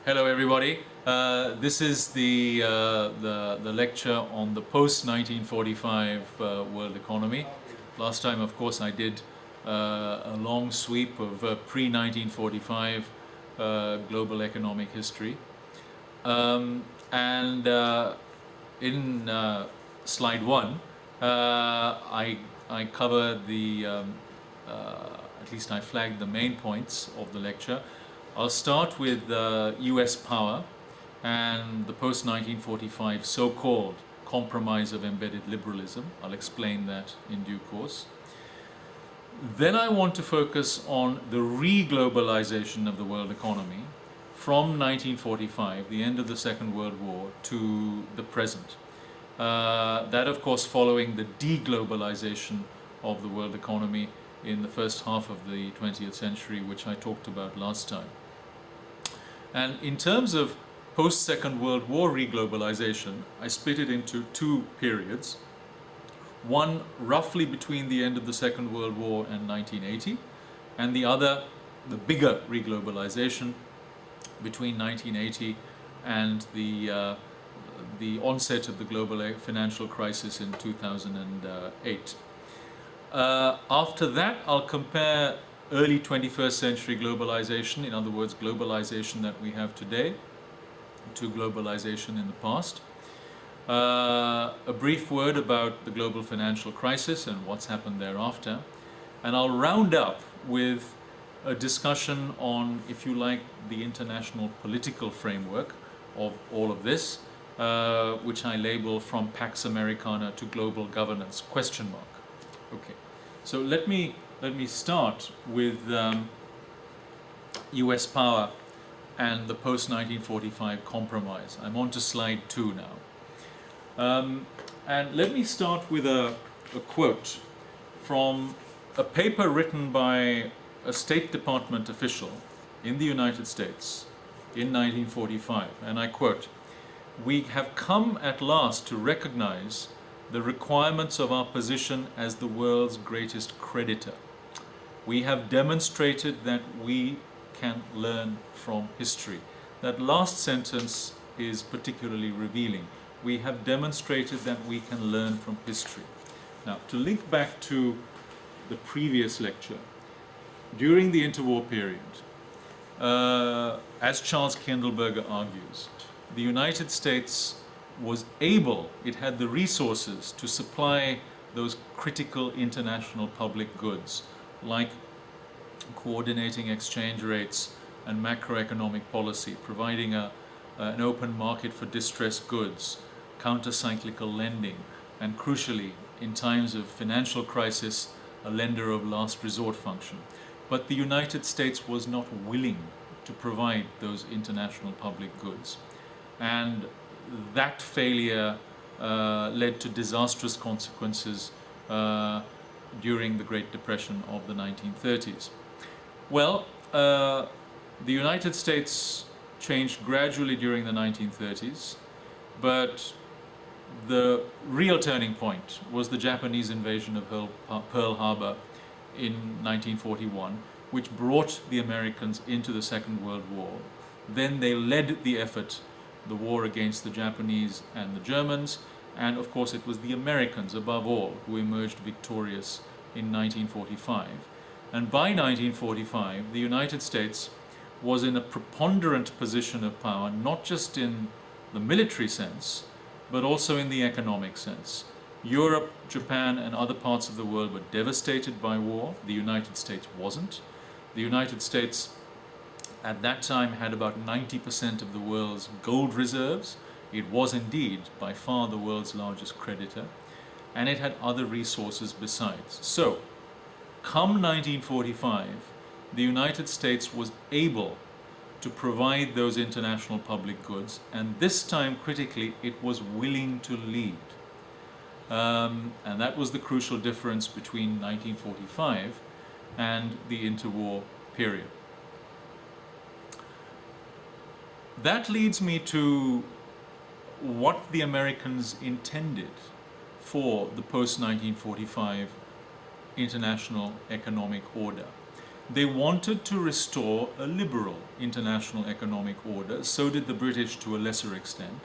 Hello, everybody. This is the lecture on the post 1945 world economy. Last time, of course, I did a long sweep of pre 1945 global economic history, and in slide one, I covered at least I flagged the main points of the lecture. I'll start with US power and the post-1945 so-called compromise of embedded liberalism. I'll explain that in due course. Then I want to focus on the re-globalization of the world economy from 1945, the end of the Second World War, to the present. That, of course, following the de-globalization of the world economy in the first half of the 20th century, which I talked about last time. And in terms of post-Second World War re-globalization, I split it into two periods. One roughly between the end of the Second World War and 1980, and the other, the bigger re-globalization, between 1980 and the onset of the global financial crisis in 2008. After that, I'll compare early 21st century globalization, in other words, globalization that we have today, to globalization in the past. A brief word about the global financial crisis and what's happened thereafter. And I'll round up with a discussion on, if you like, the international political framework of all of this, which I label from Pax Americana to global governance, question mark. Okay, so let me start with US power and the post-1945 compromise. I'm on to slide 2 now. And let me start with a quote from a paper written by a State Department official in the United States in 1945. And I quote, "We have come at last to recognize the requirements of our position as the world's greatest creditor. We have demonstrated that we can learn from history." That last sentence is particularly revealing. We have demonstrated that we can learn from history. Now, to link back to the previous lecture, during the interwar period, as Charles Kindleberger argues, the United States was able, it had the resources to supply those critical international public goods, like coordinating exchange rates and macroeconomic policy, providing an open market for distressed goods, counter-cyclical lending, and crucially, in times of financial crisis, a lender of last resort function. But the United States was not willing to provide those international public goods. And that failure led to disastrous consequences during the Great Depression of the 1930s. Well, the United States changed gradually during the 1930s, but the real turning point was the Japanese invasion of Pearl Harbor in 1941, which brought the Americans into the Second World War. Then they led the effort, the war against the Japanese and the Germans, and of course it was the Americans above all who emerged victorious in 1945. And by 1945, the United States was in a preponderant position of power, not just in the military sense, but also in the economic sense. Europe, Japan, and other parts of the world were devastated by war. The United States wasn't. The United States at that time had about 90% of the world's gold reserves. It was indeed by far the world's largest creditor, and it had other resources besides. So, come 1945, the United States was able to provide those international public goods, and this time, critically, it was willing to lead. And that was the crucial difference between 1945 and the interwar period. That leads me to what the Americans intended for the post-1945 international economic order. They wanted to restore a liberal international economic order. So did the British to a lesser extent.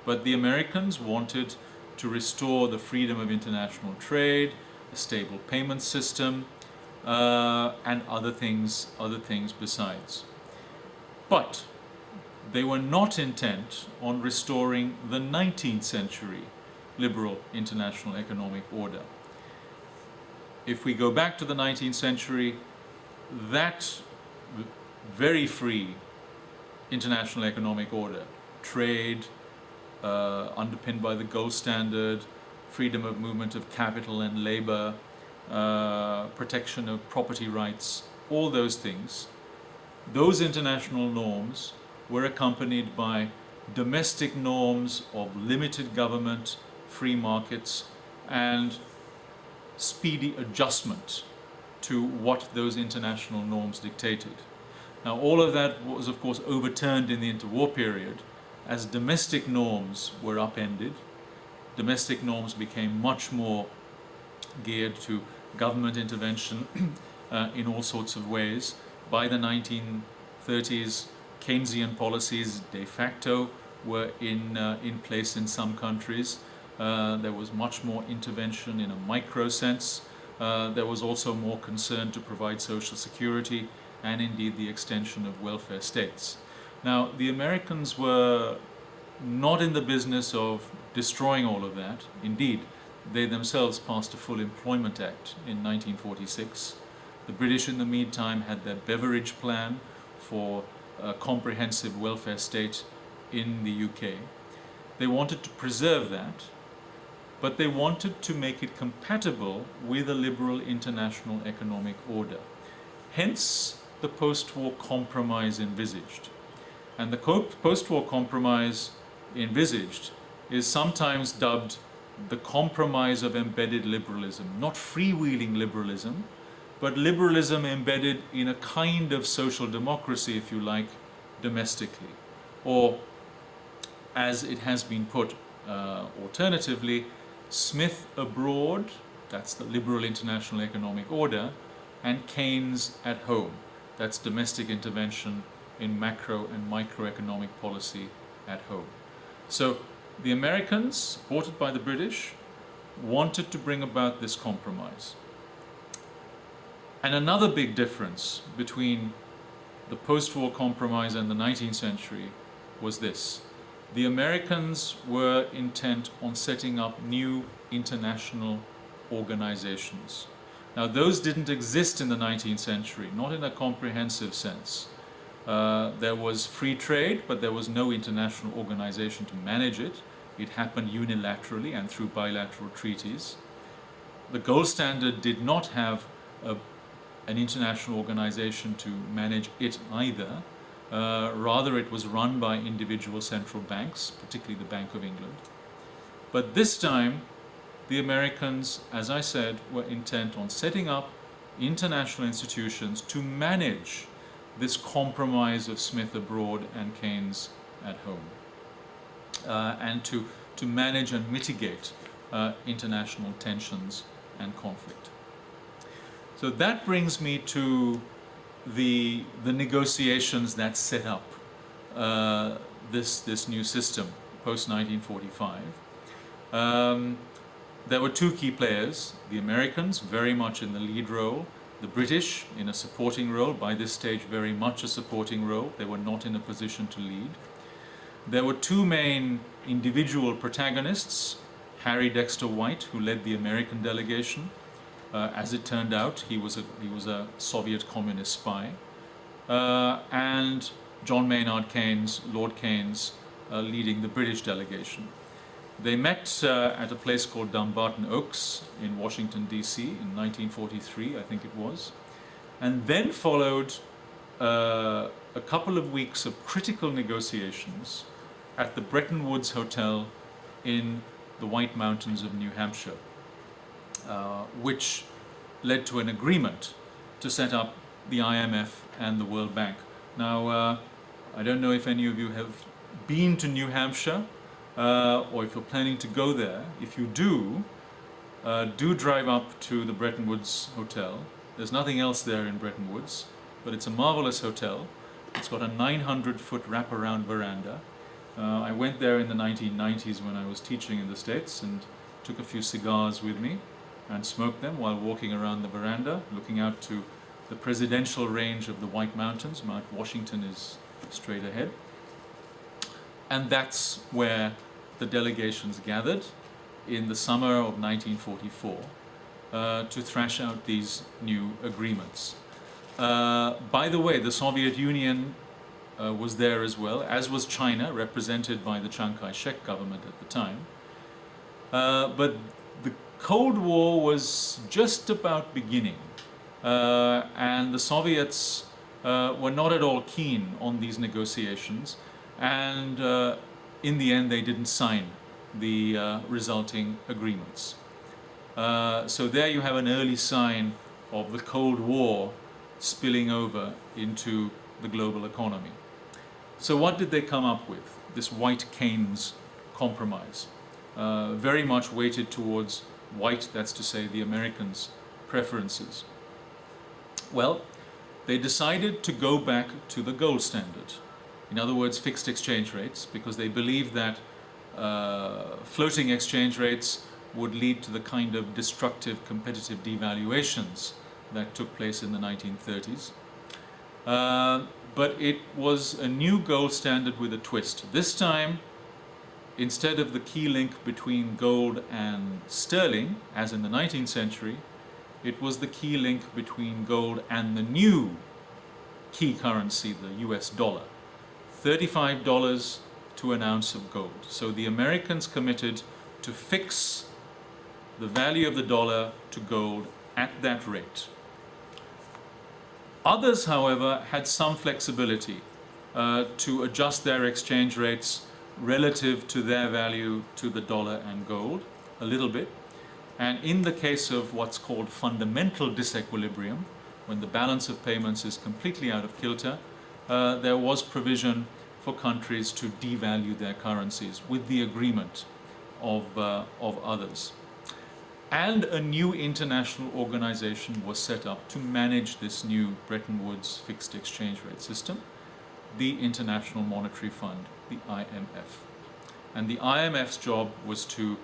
But the Americans wanted to restore the freedom of international trade, a stable payment system, and other things besides. But they were not intent on restoring the 19th century liberal international economic order. If we go back to the 19th century, that very free international economic order, trade, underpinned by the gold standard, freedom of movement of capital and labor, protection of property rights, all those things, those international norms were accompanied by domestic norms of limited government, free markets, and speedy adjustment to what those international norms dictated. Now, all of that was, of course, overturned in the interwar period as domestic norms were upended. Domestic norms became much more geared to government intervention in all sorts of ways. By the 1930s, Keynesian policies de facto were in place in some countries. There was much more intervention in a micro sense. There was also more concern to provide social security and indeed the extension of welfare states. Now, the Americans were not in the business of destroying all of that. Indeed, they themselves passed a Full Employment Act in 1946. The British, in the meantime, had their Beveridge Plan for a comprehensive welfare state in the UK. They wanted to preserve that, but they wanted to make it compatible with a liberal international economic order. Hence, the post-war compromise envisaged. And the post-war compromise envisaged is sometimes dubbed the compromise of embedded liberalism, not freewheeling liberalism, but liberalism embedded in a kind of social democracy, if you like, domestically. Or, as it has been put alternatively, Smith abroad, that's the liberal international economic order, and Keynes at home, that's domestic intervention in macro and microeconomic policy at home. So the Americans, supported by the British, wanted to bring about this compromise. And another big difference between the post-war compromise and the 19th century was this. The Americans were intent on setting up new international organizations. Now, those didn't exist in the 19th century, not in a comprehensive sense. There was free trade, but there was no international organization to manage it. It happened unilaterally and through bilateral treaties. The gold standard did not have an international organization to manage it either. Rather, it was run by individual central banks, particularly the Bank of England. But this time, the Americans, as I said, were intent on setting up international institutions to manage this compromise of Smith abroad and Keynes at home, and to manage and mitigate international tensions and conflict. So that brings me to the negotiations that set up this new system post 1945. There were two key players: the Americans, very much in the lead role; the British in a supporting role. By this stage, very much a supporting role. They were not in a position to lead. There were two main individual protagonists: Harry Dexter White, who led the American delegation. As it turned out, he was a Soviet communist spy, and John Maynard Keynes, Lord Keynes, leading the British delegation. They met at a place called Dumbarton Oaks in Washington, D.C. in 1943, I think it was. And then followed a couple of weeks of critical negotiations at the Bretton Woods Hotel in the White Mountains of New Hampshire, which led to an agreement to set up the IMF and the World Bank. Now, I don't know if any of you have been to New Hampshire, or if you're planning to go there. If you do drive up to the Bretton Woods Hotel. There's nothing else there in Bretton Woods, but it's a marvelous hotel. It's got a 900-foot wraparound veranda. I went there in the 1990s when I was teaching in the States and took a few cigars with me and smoked them while walking around the veranda, looking out to the presidential range of the White Mountains. Mount Washington is straight ahead. And that's where the delegations gathered in the summer of 1944 to thrash out these new agreements. By the way, the Soviet Union was there as well, as was China, represented by the Chiang Kai-shek government at the time. But the Cold War was just about beginning, and the Soviets were not at all keen on these negotiations, and in the end they didn't sign the resulting agreements. So there you have an early sign of the Cold War spilling over into the global economy. So what did they come up with? This White-Keynes compromise, very much weighted towards white, that's to say the Americans' preferences. Well, they decided to go back to the gold standard. In other words, fixed exchange rates, because they believed that floating exchange rates would lead to the kind of destructive competitive devaluations that took place in the 1930s. But it was a new gold standard with a twist. This time, instead of the key link between gold and sterling, as in the 19th century, it was the key link between gold and the new key currency, the US dollar. $35 to an ounce of gold. So the Americans committed to fix the value of the dollar to gold at that rate. Others, however, had some flexibility to adjust their exchange rates relative to their value to the dollar and gold, a little bit. And in the case of what's called fundamental disequilibrium, when the balance of payments is completely out of kilter, there was provision for countries to devalue their currencies with the agreement of others. And a new international organization was set up to manage this new Bretton Woods fixed exchange rate system, the International Monetary Fund, the IMF. And the IMF's job was to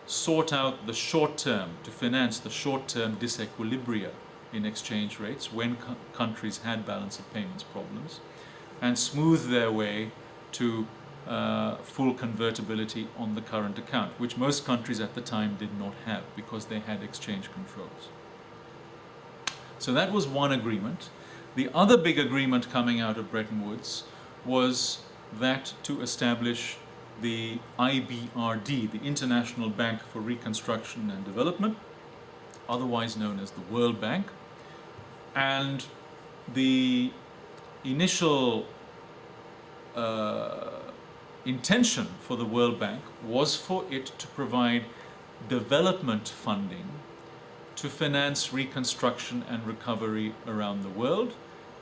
sort out the short term, to finance the short-term disequilibria in exchange rates when countries had balance of payments problems, and smooth their way to full convertibility on the current account, which most countries at the time did not have because they had exchange controls. So that was one agreement. The other big agreement coming out of Bretton Woods was that to establish the IBRD, the International Bank for Reconstruction and Development, otherwise known as the World Bank. And the initial intention for the World Bank was for it to provide development funding to finance reconstruction and recovery around the world,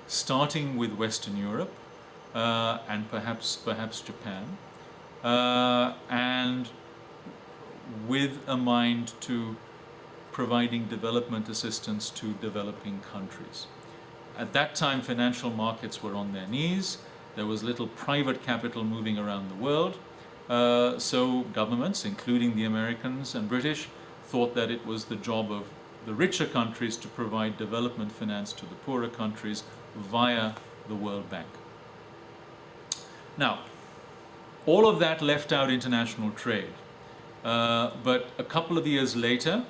starting with Western Europe and perhaps Japan, and with a mind to providing development assistance to developing countries. At that time, financial markets were on their knees. There was little private capital moving around the world. So governments, including the Americans and British, thought that it was the job of the richer countries to provide development finance to the poorer countries via the World Bank. Now, all of that left out international trade. But a couple of years later,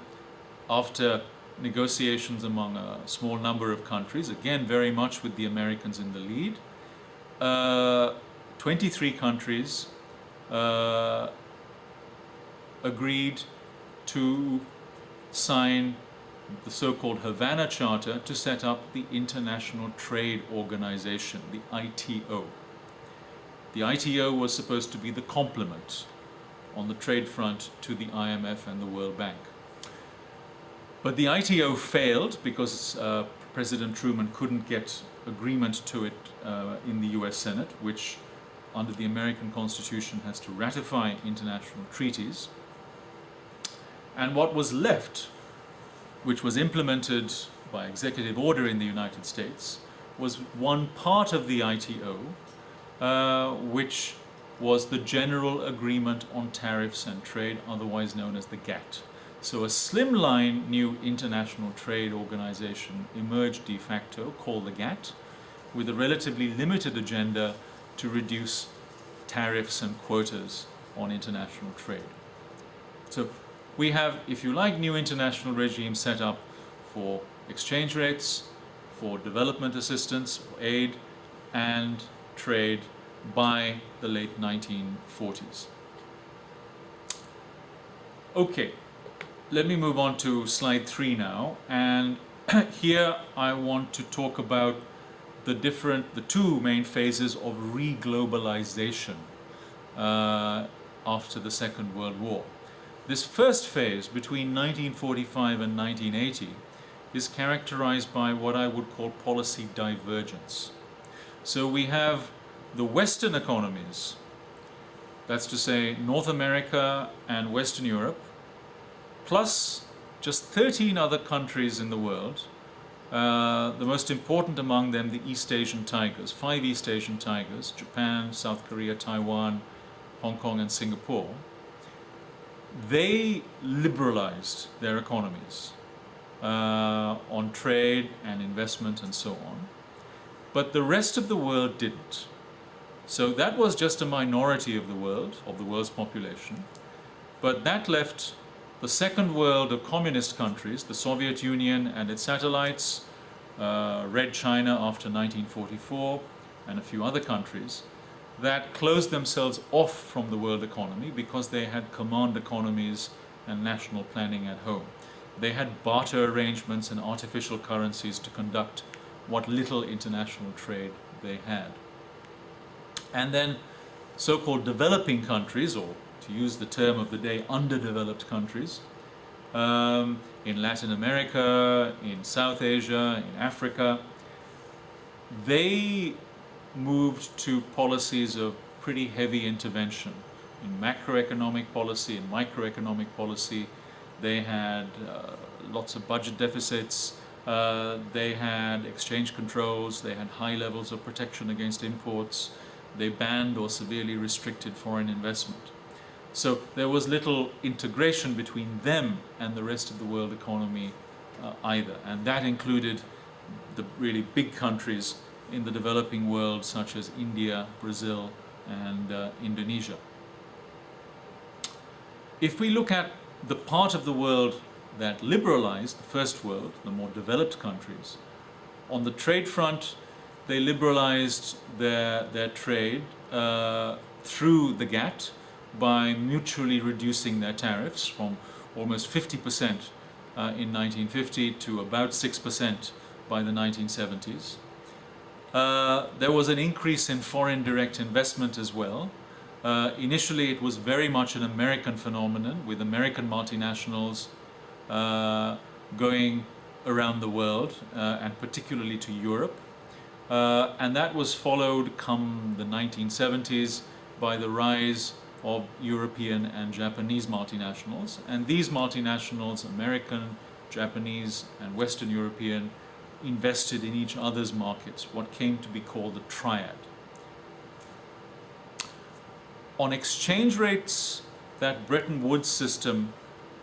after negotiations among a small number of countries, again very much with the Americans in the lead, 23 countries agreed to sign the so-called Havana Charter to set up the International Trade Organization, the ITO. The ITO was supposed to be the complement on the trade front to the IMF and the World Bank. But the ITO failed because President Truman couldn't get agreement to it in the US Senate, which under the American Constitution has to ratify international treaties. And what was left, which was implemented by executive order in the United States, was one part of the ITO, which was the General Agreement on Tariffs and Trade, otherwise known as the GATT. So a slimline new international trade organization emerged de facto, called the GATT, with a relatively limited agenda to reduce tariffs and quotas on international trade. So we have, if you like, new international regimes set up for exchange rates, for development assistance, for aid, and trade by the late 1940s. Okay, let me move on to slide 3 now, and here I want to talk about the two main phases of re-globalization after the Second World War. This first phase, between 1945 and 1980, is characterized by what I would call policy divergence. So we have the Western economies, that's to say North America and Western Europe, plus just 13 other countries in the world, the most important among them the East Asian tigers, 5 East Asian tigers, Japan, South Korea, Taiwan, Hong Kong and Singapore. They liberalized their economies on trade and investment and so on, but the rest of the world didn't. So that was just a minority of the world's population, but that left the second world of communist countries, the Soviet Union and its satellites, Red China after 1944, and a few other countries, that closed themselves off from the world economy because they had command economies and national planning at home. They had barter arrangements and artificial currencies to conduct what little international trade they had. And then so-called developing countries, or to use the term of the day, underdeveloped countries, in Latin America, in South Asia, in Africa, they moved to policies of pretty heavy intervention in macroeconomic policy and microeconomic policy. They had lots of budget deficits, they had exchange controls, they had high levels of protection against imports, they banned or severely restricted foreign investment. So there was little integration between them and the rest of the world economy either, and that included the really big countries in the developing world such as India, Brazil and Indonesia. If we look at the part of the world that liberalized, the first world, the more developed countries, on the trade front they liberalized their trade through the GATT by mutually reducing their tariffs from almost 50% in 1950 to about 6% by the 1970s. There was an increase in foreign direct investment as well. Initially it was very much an American phenomenon, with American multinationals going around the world and particularly to Europe. And that was followed come the 1970s by the rise of European and Japanese multinationals. And these multinationals, American, Japanese and Western European, invested in each other's markets, what came to be called the triad. On exchange rates, that Bretton Woods system,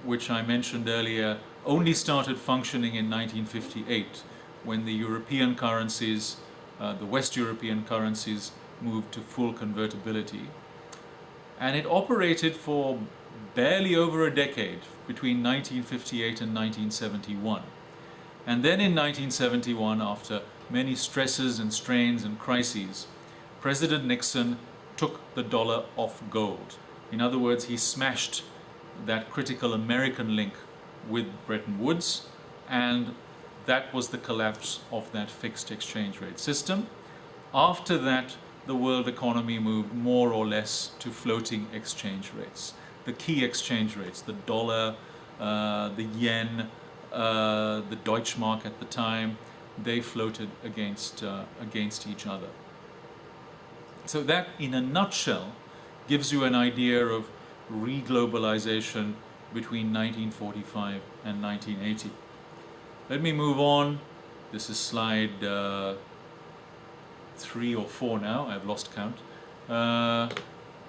which I mentioned earlier, only started functioning in 1958, when the European currencies, the West European currencies, moved to full convertibility. And it operated for barely over a decade, between 1958 and 1971. And then in 1971, after many stresses and strains and crises, President Nixon took the dollar off gold. In other words, he smashed that critical American link with Bretton Woods, and that was the collapse of that fixed exchange rate system. After that, the world economy moved more or less to floating exchange rates. The key exchange rates, the dollar, the yen, the Deutschmark at the time, they floated against each other. So that, in a nutshell, gives you an idea of re-globalization between 1945 and 1980. Let me move on. This is slide 3 or 4 now, I've lost count.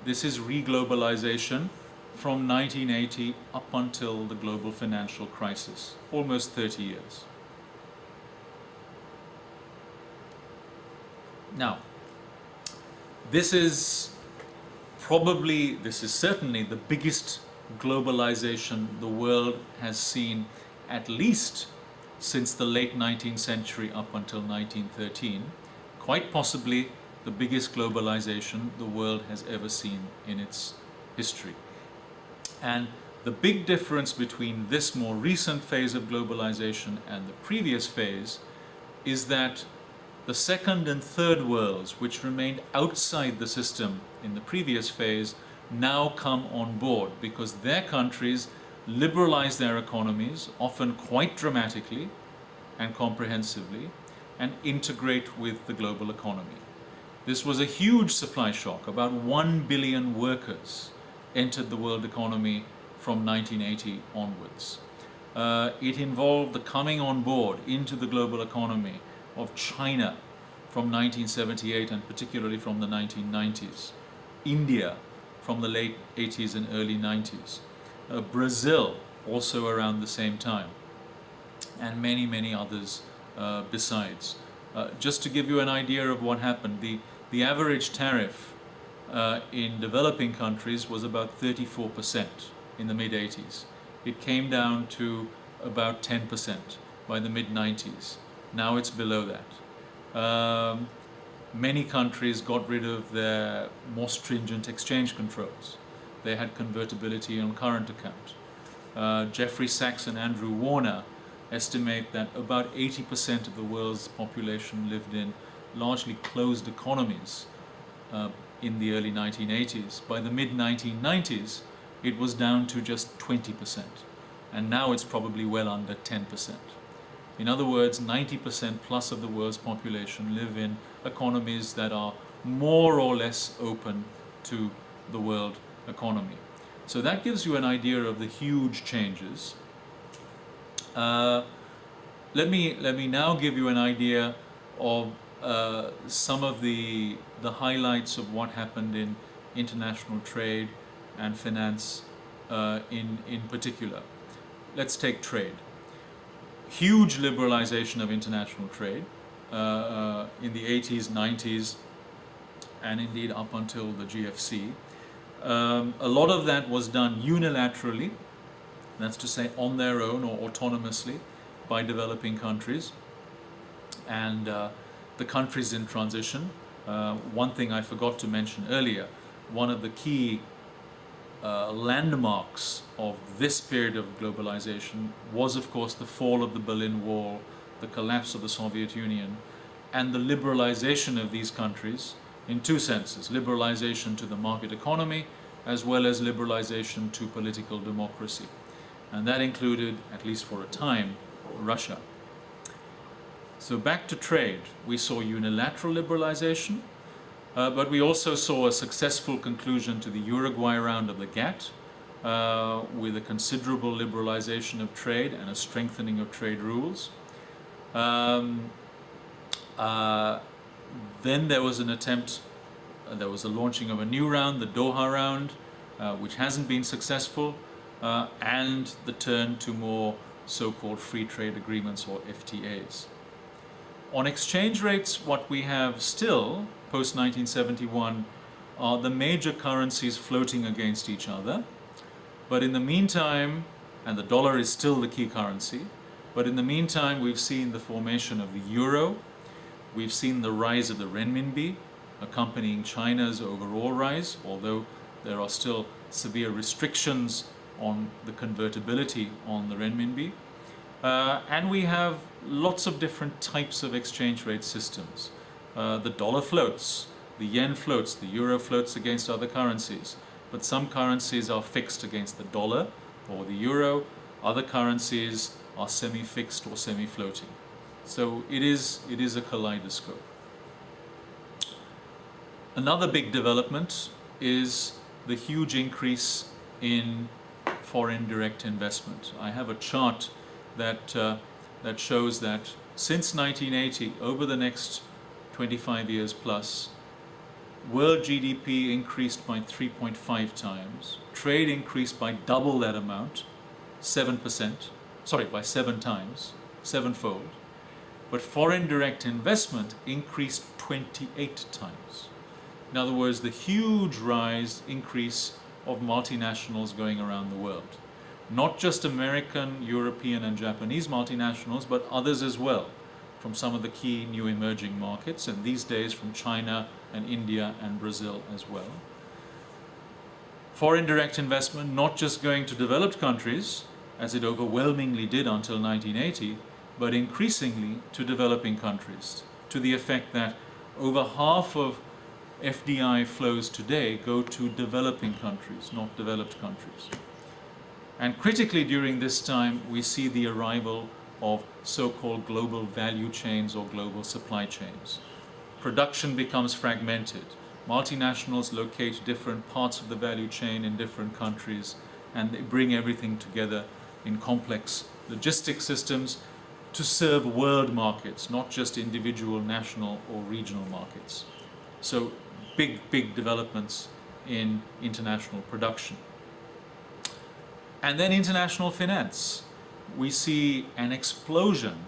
This is reglobalization from 1980 up until the global financial crisis, almost 30 years. Now, this is certainly the biggest globalization the world has seen, at least since the late 19th century up until 1913, quite possibly the biggest globalization the world has ever seen in its history. And the big difference between this more recent phase of globalization and the previous phase is that the second and third worlds, which remained outside the system in the previous phase, now come on board because their countries liberalize their economies, often quite dramatically and comprehensively, and integrate with the global economy. This was a huge supply shock. About 1 billion workers entered the world economy from 1980 onwards. It involved the coming on board into the global economy of China from 1978 and particularly from the 1990s, India from the late 80s and early 90s, Brazil also around the same time, and many, many others besides. Just to give you an idea of what happened, the average tariff in developing countries was about 34% in the mid-80s. It came down to about 10% by the mid-90s. Now it's below that. Many countries got rid of their more stringent exchange controls. They had convertibility on current account. Jeffrey Sachs and Andrew Warner estimate that about 80% of the world's population lived in largely closed economies in the early 1980s. By the mid-1990s, it was down to just 20%, and now it's probably well under 10%. In other words, 90% plus of the world's population live in economies that are more or less open to the world economy. So that gives you an idea of the huge changes. Let me now give you an idea of some of the highlights of what happened in international trade and finance in particular. Let's take trade. Huge liberalization of international trade in the 80s, 90s, and indeed up until the GFC. A lot of that was done unilaterally, that's to say on their own or autonomously by developing countries and the countries in transition. One thing I forgot to mention earlier, one of the key landmarks of this period of globalization was, of course, the fall of the Berlin Wall, the collapse of the Soviet Union, and the liberalization of these countries in two senses: liberalization to the market economy as well as liberalization to political democracy. And that included, at least for a time, Russia. So back to trade, we saw unilateral liberalization, but we also saw a successful conclusion to the Uruguay round of the GATT, with a considerable liberalization of trade and a strengthening of trade rules. Then there was an attempt, there was a launching of a new round, the Doha round, which hasn't been successful, and the turn to more so-called free trade agreements or FTAs. On exchange rates, what we have still, post-1971, are the major currencies floating against each other. But in the meantime, and the dollar is still the key currency, but in the meantime we've seen the formation of the euro, we've seen the rise of the renminbi, accompanying China's overall rise, although there are still severe restrictions on the convertibility on the renminbi. And we have lots of different types of exchange rate systems. The dollar floats, the yen floats, the euro floats against other currencies, but some currencies are fixed against the dollar or the euro, other currencies are semi-fixed or semi-floating. So it is a kaleidoscope. Another big development is the huge increase in foreign direct investment. I have a chart that that shows that since 1980, over the next 25 years plus, world GDP increased by 3.5 times, trade increased by double that amount, 7%, sorry, by 7 times, sevenfold, but foreign direct investment increased 28 times. In other words, the huge increase of multinationals going around the world. Not just American, European and Japanese multinationals, but others as well, from some of the key new emerging markets, and these days from China and India and Brazil as well. Foreign direct investment not just going to developed countries, as it overwhelmingly did until 1980, but increasingly to developing countries, to the effect that over half of FDI flows today go to developing countries, not developed countries. And critically during this time, we see the arrival of so-called global value chains or global supply chains. Production becomes fragmented. Multinationals locate different parts of the value chain in different countries, and they bring everything together in complex logistic systems to serve world markets, not just individual national or regional markets. So big developments in international production. And then international finance. We see an explosion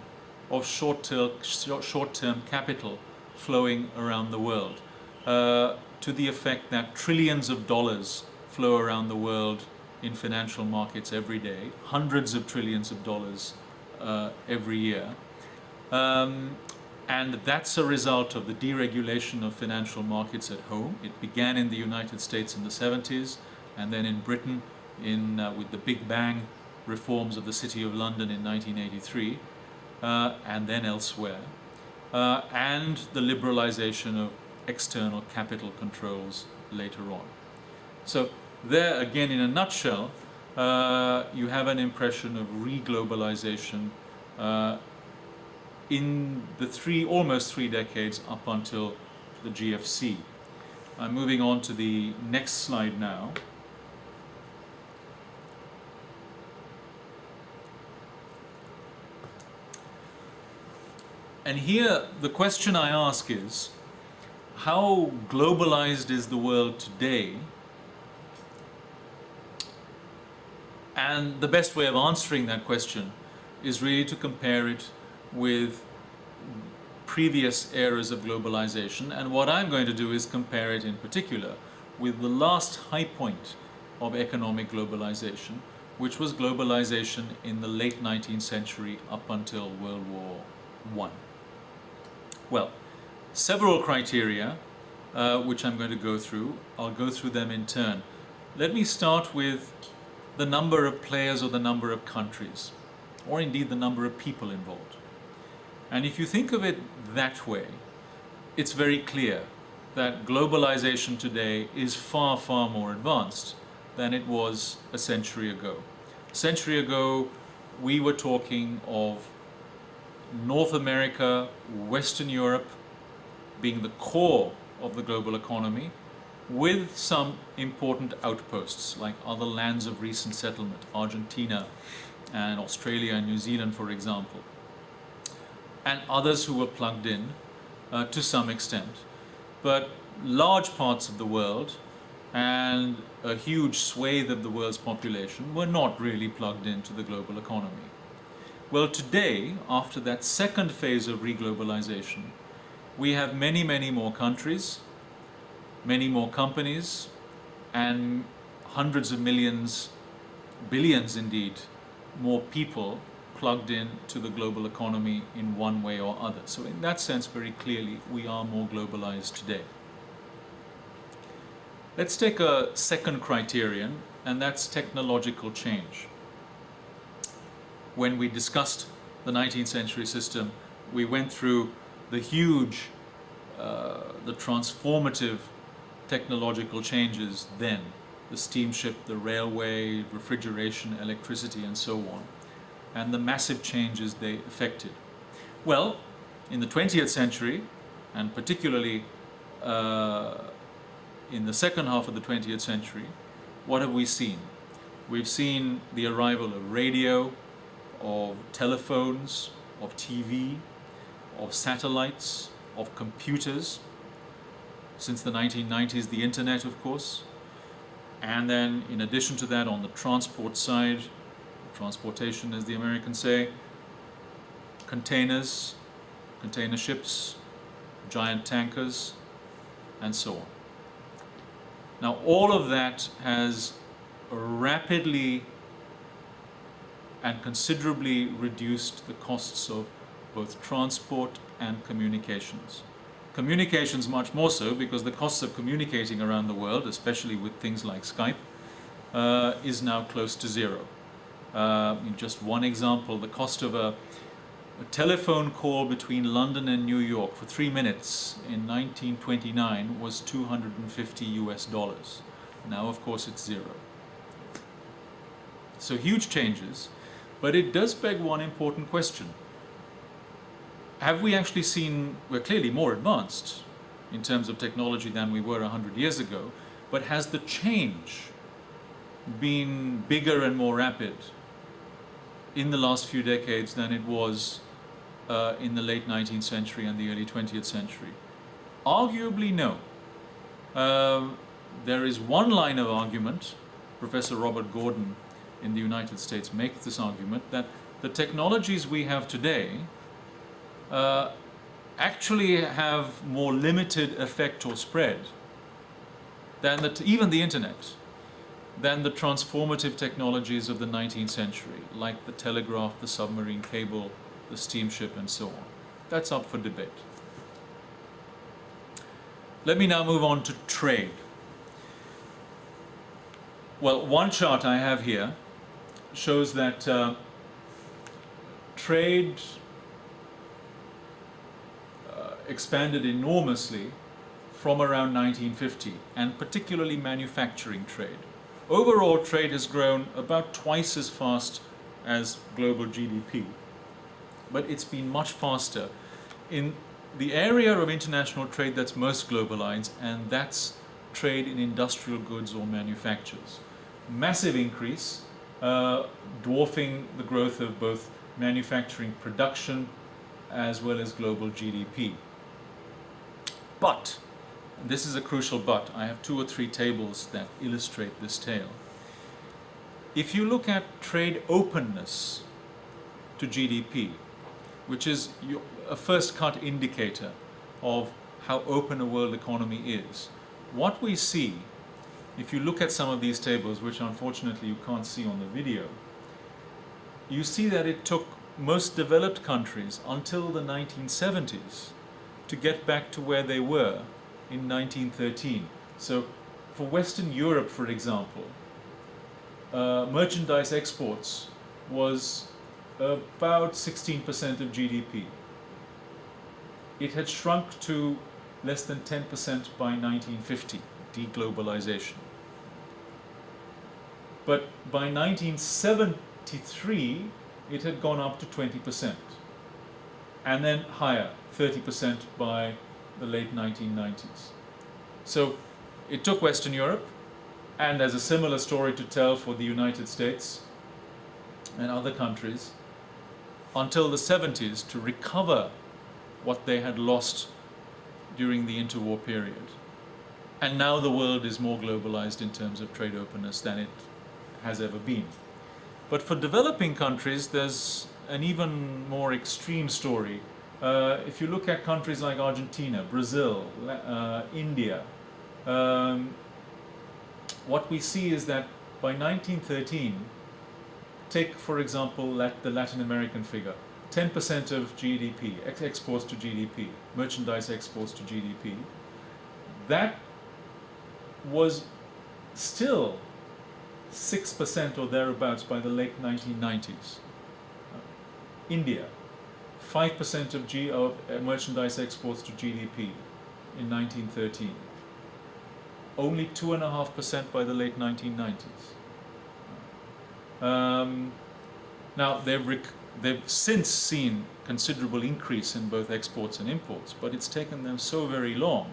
of short-term capital flowing around the world, to the effect that trillions of dollars flow around the world in financial markets every day, hundreds of trillions of dollars every year. And that's a result of the deregulation of financial markets at home. It began in the United States in the 70s, and then in Britain with the Big Bang reforms of the City of London in 1983, and then elsewhere, and the liberalization of external capital controls later on. So there, again, in a nutshell, you have an impression of re-globalization in the almost three decades up until the GFC. I'm moving on to the next slide now. And here the question I ask is, how globalized is the world today? And the best way of answering that question is really to compare it with previous eras of globalization. And what I'm going to do is compare it in particular with the last high point of economic globalization, which was globalization in the late 19th century up until World War I. Well, several criteria which I'm going to go through. I'll go through them in turn. Let me start with the number of players or the number of countries, or indeed the number of people involved. And if you think of it that way, it's very clear that globalization today is far, far more advanced than it was a century ago. A century ago, we were talking of North America, Western Europe being the core of the global economy, with some important outposts like other lands of recent settlement, Argentina and Australia and New Zealand, for example, and others who were plugged in to some extent. But large parts of the world and a huge swathe of the world's population were not really plugged into the global economy. Well, today, after that second phase of reglobalization, we have many, many more countries, many more companies, and hundreds of millions, billions indeed, more people plugged in to the global economy in one way or other. So in that sense, very clearly, we are more globalized today. Let's take a second criterion, and that's technological change. When we discussed the 19th century system, we went through the huge, the transformative technological changes then, the steamship, the railway, refrigeration, electricity, and so on, and the massive changes they effected. Well, in the 20th century, and particularly in the second half of the 20th century, what have we seen? We've seen the arrival of radio, of telephones, of TV, of satellites, of computers. Since the 1990s, the internet, of course. And then, in addition to that, on the transport side, transportation, as the Americans say, containers, container ships, giant tankers, and so on. Now, all of that has rapidly and considerably reduced the costs of both transport and communications. Communications much more so, because the costs of communicating around the world, especially with things like Skype, is now close to zero. In just one example, the cost of a telephone call between London and New York for 3 minutes in 1929 was $250. Now, of course, it's zero. So huge changes, but it does beg one important question. Have we actually seen, we're clearly more advanced in terms of technology than we were 100 years ago, but has the change been bigger and more rapid in the last few decades than it was in the late 19th century and the early 20th century? Arguably, no. There is one line of argument. Professor Robert Gordon in the United States makes this argument that the technologies we have today actually have more limited effect or spread than even the internet, than the transformative technologies of the 19th century, like the telegraph, the submarine cable, the steamship, and so on. That's up for debate. Let me now move on to trade. Well, one chart I have here shows that trade expanded enormously from around 1950, and particularly manufacturing trade. Overall, trade has grown about twice as fast as global GDP, but it's been much faster in the area of international trade that's most globalized, and that's trade in industrial goods or manufactures. Massive increase, dwarfing the growth of both manufacturing production as well as global GDP. But, and this is a crucial but, I have 2 or 3 tables that illustrate this tale. If you look at trade openness to GDP, which is a first cut indicator of how open a world economy is, what we see, if you look at some of these tables, which unfortunately you can't see on the video, you see that it took most developed countries until the 1970s to get back to where they were in 1913. So for Western Europe, for example, merchandise exports was about 16% of GDP. It had shrunk to less than 10% by 1950, deglobalization. But by 1973, it had gone up to 20%, and then higher, 30% by the late 1990s. So it took Western Europe, and there's a similar story to tell for the United States and other countries, until the 70s to recover what they had lost during the interwar period. And now the world is more globalized in terms of trade openness than it has ever been. But for developing countries, there's an even more extreme story. If you look at countries like Argentina, Brazil, India, what we see is that by 1913, take for example the Latin American figure, 10% of GDP, exports to GDP, merchandise exports to GDP, that was still 6% or thereabouts by the late 1990s. India, 5% of merchandise exports to GDP in 1913. Only 2.5% by the late 1990s. Now they've since seen considerable increase in both exports and imports, but it's taken them so very long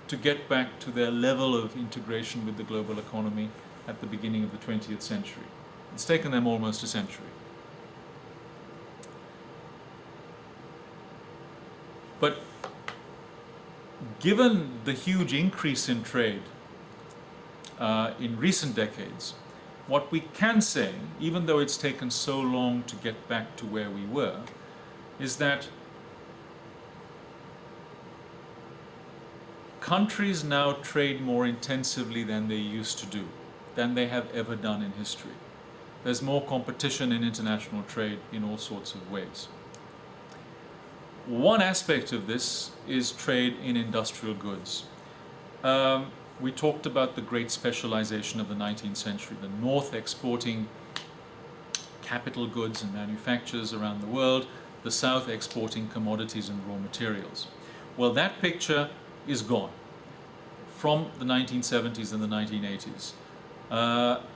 to get back to their level of integration with the global economy at the beginning of the 20th century. It's taken them almost a century. But given the huge increase in trade in recent decades, what we can say, even though it's taken so long to get back to where we were, is that countries now trade more intensively than they used to do, than they have ever done in history. There's more competition in international trade in all sorts of ways. One aspect of this is trade in industrial goods. We talked about the great specialization of the 19th century, the North exporting capital goods and manufactures around the world, the South exporting commodities and raw materials. Well, that picture is gone from the 1970s and the 1980s.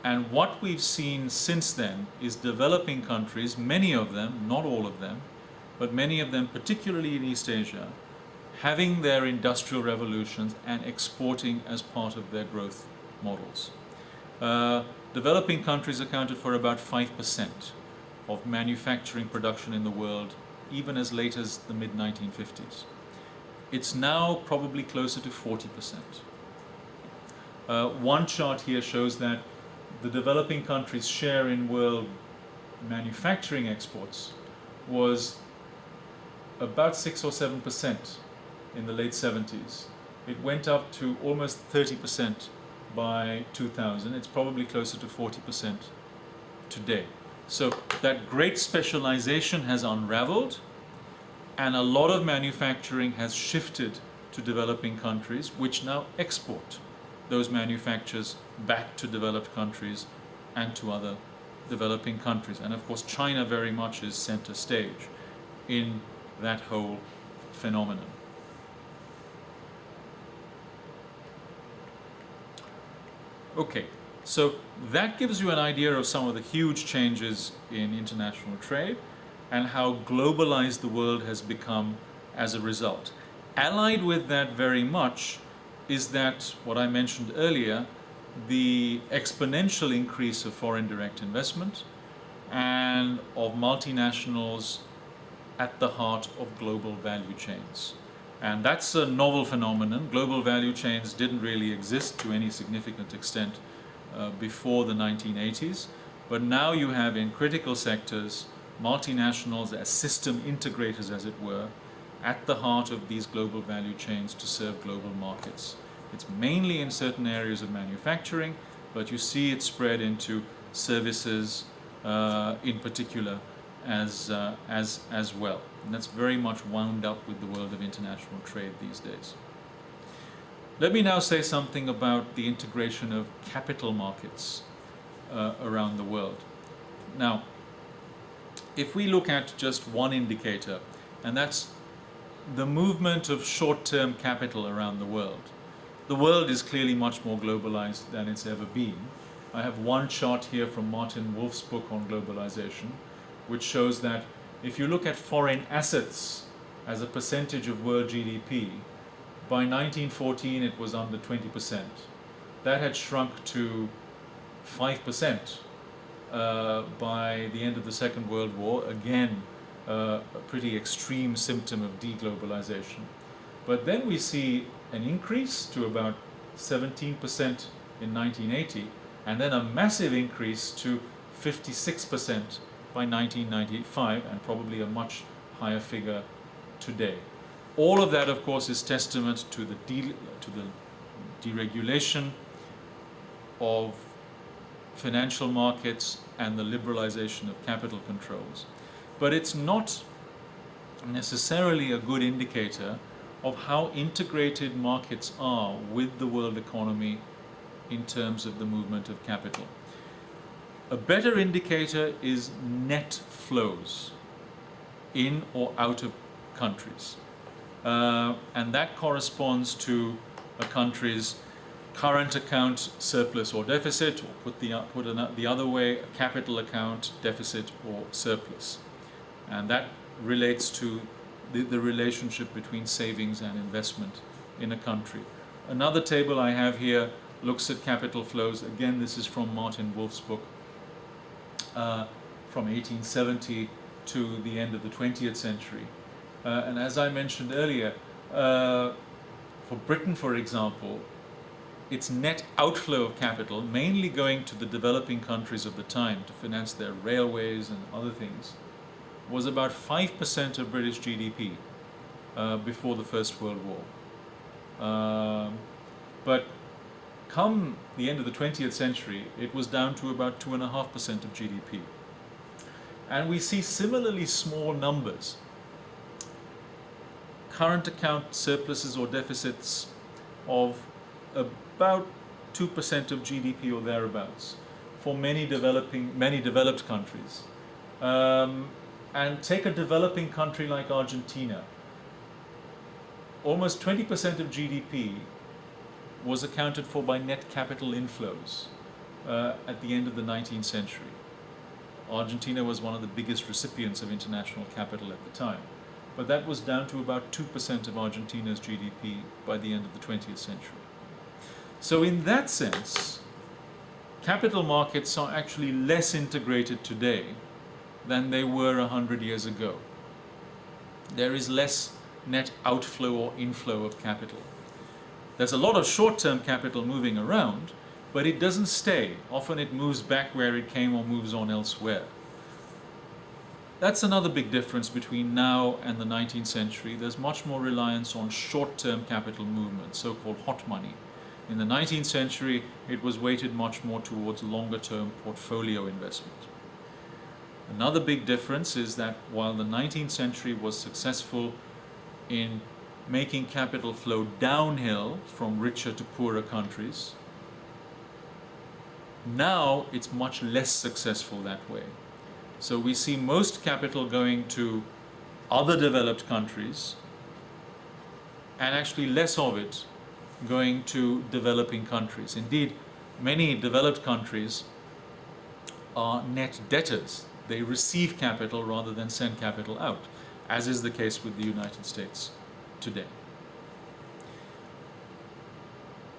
And what we've seen since then is developing countries, many of them, not all of them, but many of them, particularly in East Asia, having their industrial revolutions and exporting as part of their growth models. Developing countries accounted for about 5% of manufacturing production in the world, even as late as the mid-1950s. It's now probably closer to 40%. One chart here shows that the developing countries' share in world manufacturing exports was about 6 or 7% in the late 70s. It went up to almost 30% by 2000. It's probably closer to 40% today. So that great specialization has unraveled, and a lot of manufacturing has shifted to developing countries, which now export those manufactures back to developed countries and to other developing countries. And of course, China very much is center stage in that whole phenomenon. Okay, so that gives you an idea of some of the huge changes in international trade and how globalized the world has become as a result. Allied with that very much is that, what I mentioned earlier, the exponential increase of foreign direct investment and of multinationals at the heart of global value chains. And that's a novel phenomenon. Global value chains didn't really exist to any significant extent before the 1980s, but now you have in critical sectors multinationals as system integrators, as it were, at the heart of these global value chains to serve global markets. It's mainly in certain areas of manufacturing, but you see it spread into services in particular as well. And that's very much wound up with the world of international trade these days. Let me now say something about the integration of capital markets around the world. Now, if we look at just one indicator, and that's the movement of short-term capital around the world is clearly much more globalized than it's ever been. I have one chart here from Martin Wolf's book on globalization, which shows that if you look at foreign assets as a percentage of world GDP, by 1914 it was under 20%. That had shrunk to 5% by the end of the Second World War, again a pretty extreme symptom of deglobalization. But then we see an increase to about 17% in 1980, and then a massive increase to 56% by 1995, and probably a much higher figure today. All of that, of course, is testament to the deregulation of financial markets and the liberalization of capital controls. But it's not necessarily a good indicator of how integrated markets are with the world economy in terms of the movement of capital. A better indicator is net flows in or out of countries. And that corresponds to a country's current account surplus or deficit, or put the other way, a capital account deficit or surplus. And that relates to the relationship between savings and investment in a country. Another table I have here looks at capital flows. Again, this is from Martin Wolf's book, from 1870 to the end of the 20th century. And as I mentioned earlier, for Britain, for example, its net outflow of capital, mainly going to the developing countries of the time to finance their railways and other things, was about 5% of British GDP before the First World War. But come the end of the 20th century, it was down to about 2.5% of GDP. And we see similarly small numbers. Current account surpluses or deficits of about 2% of GDP or thereabouts for many developed countries. And take a developing country like Argentina. Almost 20% of GDP was accounted for by net capital inflows at the end of the 19th century. Argentina was one of the biggest recipients of international capital at the time. But that was down to about 2% of Argentina's GDP by the end of the 20th century. So in that sense, capital markets are actually less integrated today than they were 100 years ago. There is less net outflow or inflow of capital. There's a lot of short-term capital moving around, but it doesn't stay. Often it moves back where it came or moves on elsewhere. That's another big difference between now and the 19th century. There's much more reliance on short-term capital movement, so-called hot money. In the 19th century, it was weighted much more towards longer-term portfolio investment. Another big difference is that while the 19th century was successful in making capital flow downhill from richer to poorer countries, now it's much less successful that way. So we see most capital going to other developed countries and actually less of it going to developing countries. Indeed, many developed countries are net debtors. They receive capital rather than send capital out, as is the case with the United States today.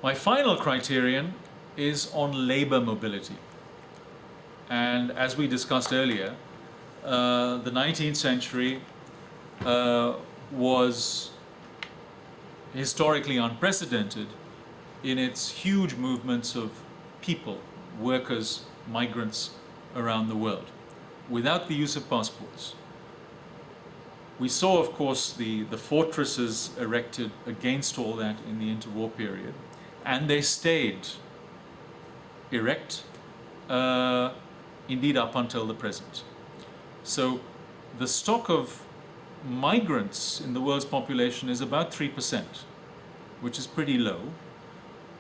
My final criterion is on labor mobility. And as we discussed earlier, the 19th century was historically unprecedented in its huge movements of people, workers, migrants around the world, without the use of passports. We saw, of course, the fortresses erected against all that in the interwar period, and they stayed erect, indeed up until the present. So the stock of migrants in the world's population is about 3%, which is pretty low.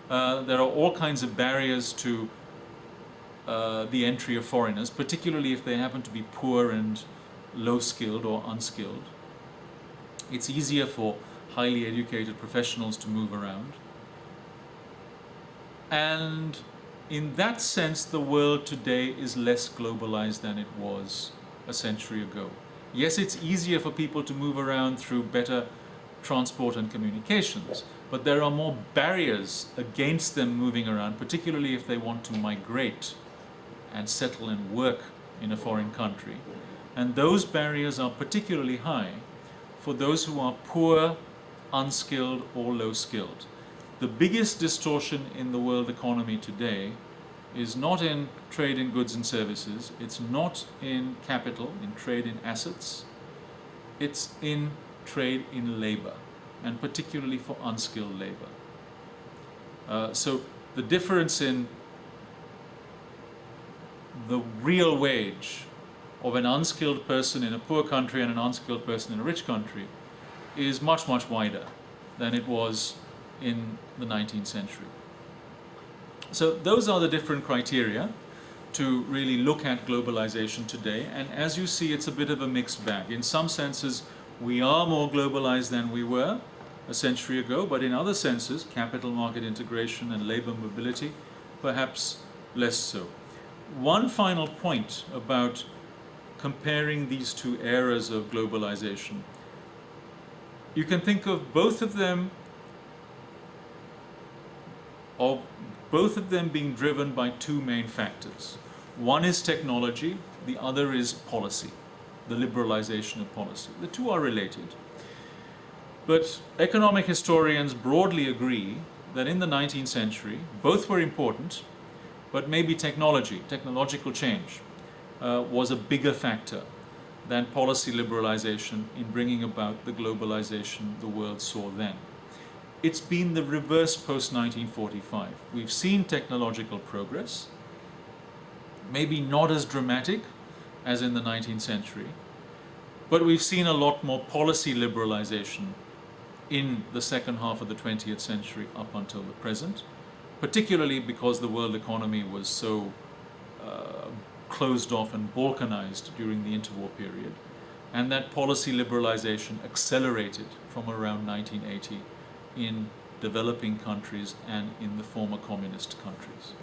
There are all kinds of barriers to the entry of foreigners, particularly if they happen to be poor and low-skilled or unskilled. It's easier for highly educated professionals to move around. And in that sense, the world today is less globalized than it was a century ago. Yes, it's easier for people to move around through better transport and communications, but there are more barriers against them moving around, particularly if they want to migrate and settle and work in a foreign country. And those barriers are particularly high for those who are poor, unskilled, or low-skilled. The biggest distortion in the world economy today is not in trade in goods and services, it's not in capital, in trade in assets, it's in trade in labor, and particularly for unskilled labor. So the difference in the real wage of an unskilled person in a poor country and an unskilled person in a rich country is much, much wider than it was in the 19th century. So those are the different criteria to really look at globalization today. And as you see, it's a bit of a mixed bag. In some senses, we are more globalized than we were a century ago, but in other senses, capital market integration and labor mobility, perhaps less so. One final point about comparing these two eras of globalization. You can think of both of them being driven by two main factors. One is technology, the other is policy, the liberalization of policy. The two are related. But economic historians broadly agree that in the 19th century, both were important, but maybe technological change, was a bigger factor than policy liberalization in bringing about the globalization the world saw then. It's been the reverse post-1945. We've seen technological progress, maybe not as dramatic as in the 19th century, but we've seen a lot more policy liberalization in the second half of the 20th century up until the present, particularly because the world economy was so closed off and balkanized during the interwar period, and that policy liberalization accelerated from around 1980 in developing countries and in the former communist countries.